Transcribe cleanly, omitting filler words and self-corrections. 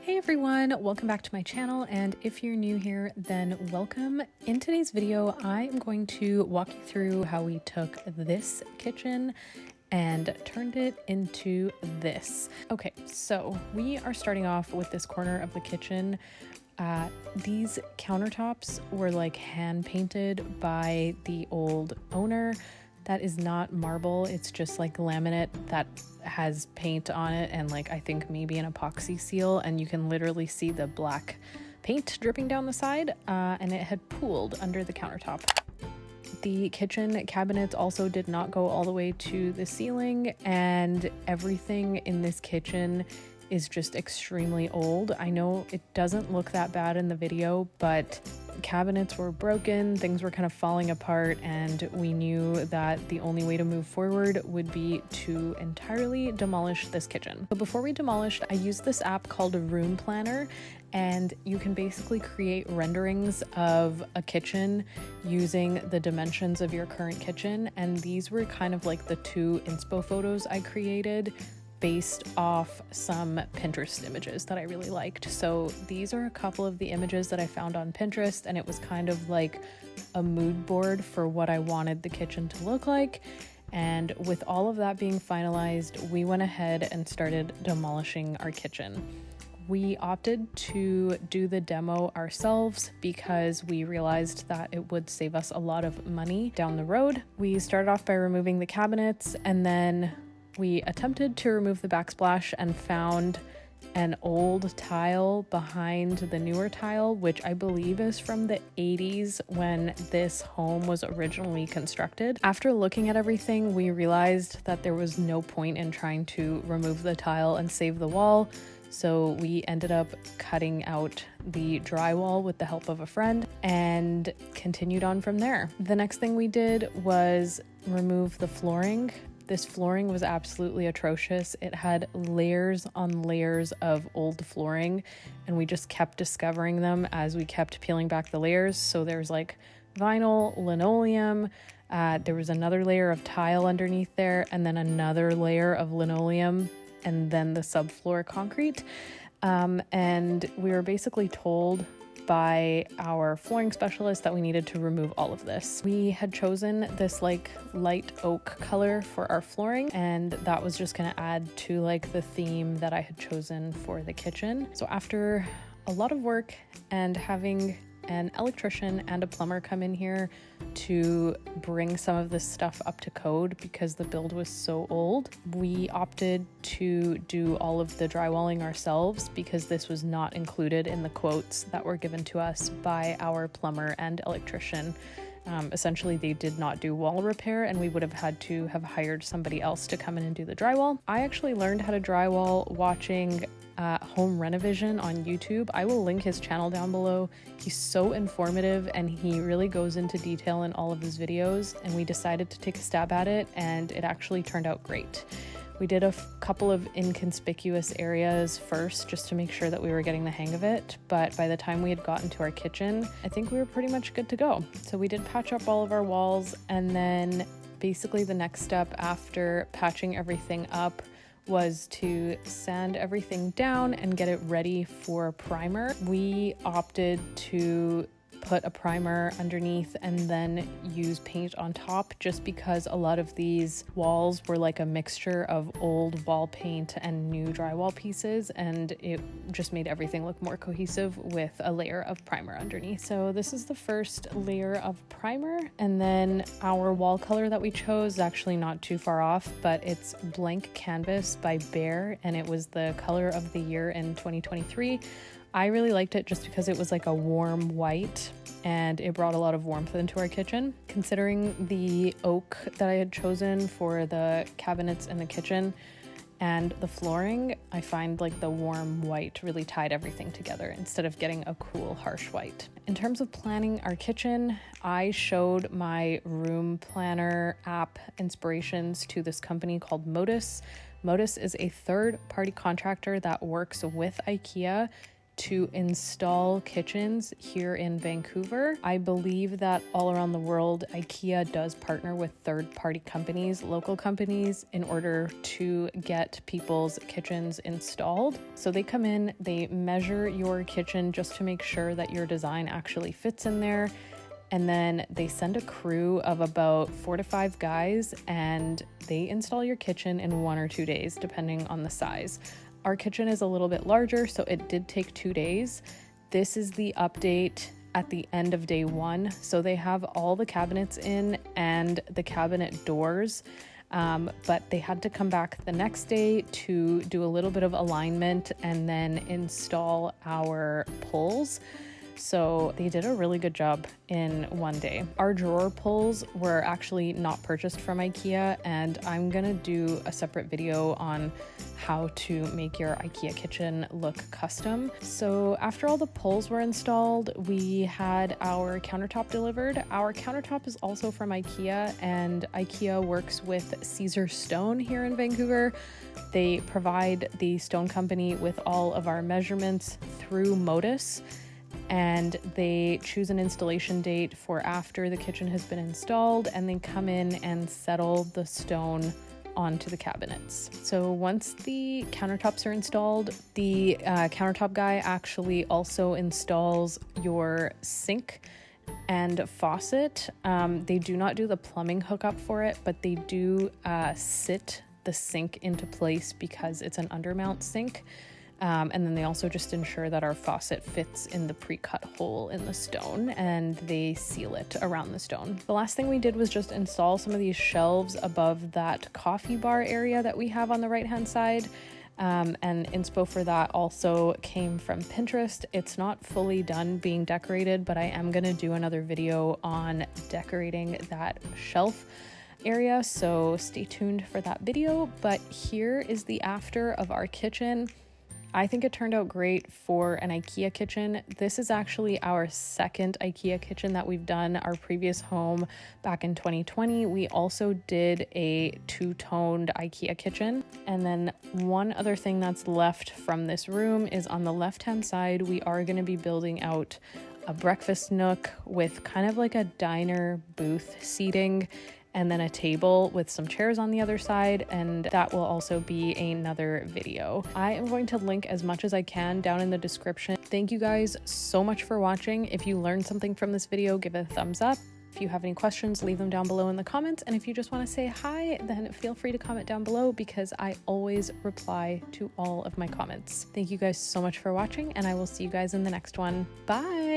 Hey everyone, welcome back to my channel, and if you're new here, then welcome. In today's video, I am going to walk you through how we took this kitchen and turned it into this. Okay, so we are starting off with this corner of the kitchen. These countertops were like hand painted by the old owner. That is not marble, it's just like laminate that has paint on it and like I think maybe an epoxy seal, and you can literally see the black paint dripping down the side, and it had pooled under the countertop. The kitchen cabinets also did not go all the way to the ceiling, and everything in this kitchen is just extremely old. I know it doesn't look that bad in the video, but cabinets were broken, things were kind of falling apart, and we knew that the only way to move forward would be to entirely demolish this kitchen. But before we demolished, I used this app called a Room Planner, and you can basically create renderings of a kitchen using the dimensions of your current kitchen, and these were kind of like the two inspo photos I created based off some Pinterest images that I really liked. So these are a couple of the images that I found on Pinterest, and it was kind of like a mood board for what I wanted the kitchen to look like. And with all of that being finalized, we went ahead and started demolishing our kitchen. We opted to do the demo ourselves because we realized that it would save us a lot of money down the road. We started off by removing the cabinets, and then we attempted to remove the backsplash and found an old tile behind the newer tile, which I believe is from the 80s when this home was originally constructed. After looking at everything, we realized that there was no point in trying to remove the tile and save the wall, so we ended up cutting out the drywall with the help of a friend and continued on from there. The next thing we did was remove the flooring. This flooring was absolutely atrocious. It had layers on layers of old flooring, and we just kept discovering them as we kept peeling back the layers. So there's like vinyl, linoleum, there was another layer of tile underneath there, and then another layer of linoleum, and then the subfloor concrete. And we were basically told by our flooring specialist that we needed to remove all of this. We had chosen this like light oak color for our flooring, and that was just gonna add to like the theme that I had chosen for the kitchen. So after a lot of work and having an electrician and a plumber come in here to bring some of this stuff up to code because the build was so old, we opted to do all of the drywalling ourselves because this was not included in the quotes that were given to us by our plumber and electrician. Essentially, they did not do wall repair, and we would have had to have hired somebody else to come in and do the drywall. I actually learned how to drywall watching Home RenoVision on YouTube. I will link his channel down below. He's so informative and he really goes into detail in all of his videos, and we decided to take a stab at it, and it actually turned out great. We did a couple of inconspicuous areas first just to make sure that we were getting the hang of it, but by the time we had gotten to our kitchen, I think we were pretty much good to go. So we did patch up all of our walls, and then basically the next step after patching everything up was to sand everything down and get it ready for primer. We opted to put a primer underneath and then use paint on top, just because a lot of these walls were like a mixture of old wall paint and new drywall pieces, and it just made everything look more cohesive with a layer of primer underneath. So this is the first layer of primer, and then our wall color that we chose is actually not too far off, but it's Blank Canvas by Behr, and it was the color of the year in 2023. I really liked it just because it was like a warm white, and it brought a lot of warmth into our kitchen. Considering the oak that I had chosen for the cabinets in the kitchen and the flooring, I find like the warm white really tied everything together instead of getting a cool harsh white. In terms of planning our kitchen, I showed my room planner app inspirations to this company called Modus. Modus is a third-party contractor that works with IKEA to install kitchens here in Vancouver. I believe that all around the world, IKEA does partner with third-party companies, local companies, in order to get people's kitchens installed. So they come in, they measure your kitchen just to make sure that your design actually fits in there. And then they send a crew of about 4 to 5 guys and they install your kitchen in 1 or 2 days, depending on the size. Our kitchen is a little bit larger, so it did take 2 days. This is the update at the end of day 1. So they have all the cabinets in and the cabinet doors, but they had to come back the next day to do a little bit of alignment and then install our pulls. So they did a really good job in 1 day. Our drawer pulls were actually not purchased from IKEA, and I'm gonna do a separate video on how to make your IKEA kitchen look custom. So after all the pulls were installed, we had our countertop delivered. Our countertop is also from IKEA, and IKEA works with Caesar Stone here in Vancouver. They provide the stone company with all of our measurements through Modus, and they choose an installation date for after the kitchen has been installed, and then come in and settle the stone onto the cabinets. So once the countertops are installed, the countertop guy actually also installs your sink and faucet. They do not do the plumbing hookup for it, but they do sit the sink into place because it's an undermount sink. And then they also just ensure that our faucet fits in the pre-cut hole in the stone, and they seal it around the stone. The last thing we did was just install some of these shelves above that coffee bar area that we have on the right-hand side. And inspo for that also came from Pinterest. It's not fully done being decorated, but I am gonna do another video on decorating that shelf area, so stay tuned for that video. But here is the after of our kitchen. I think it turned out great for an IKEA kitchen. This is actually our second IKEA kitchen that we've done. Our previous home back in 2020, we also did a two-toned IKEA kitchen. And then one other thing that's left from this room is on the left-hand side, we are going to be building out a breakfast nook with kind of like a diner booth seating, and then a table with some chairs on the other side, and that will also be another video. I am going to link as much as I can down in the description. Thank you guys so much for watching. If you learned something from this video, give it a thumbs up. If you have any questions, leave them down below in the comments. And if you just want to say hi, then feel free to comment down below because I always reply to all of my comments. Thank you guys so much for watching, and I will see you guys in the next one. Bye!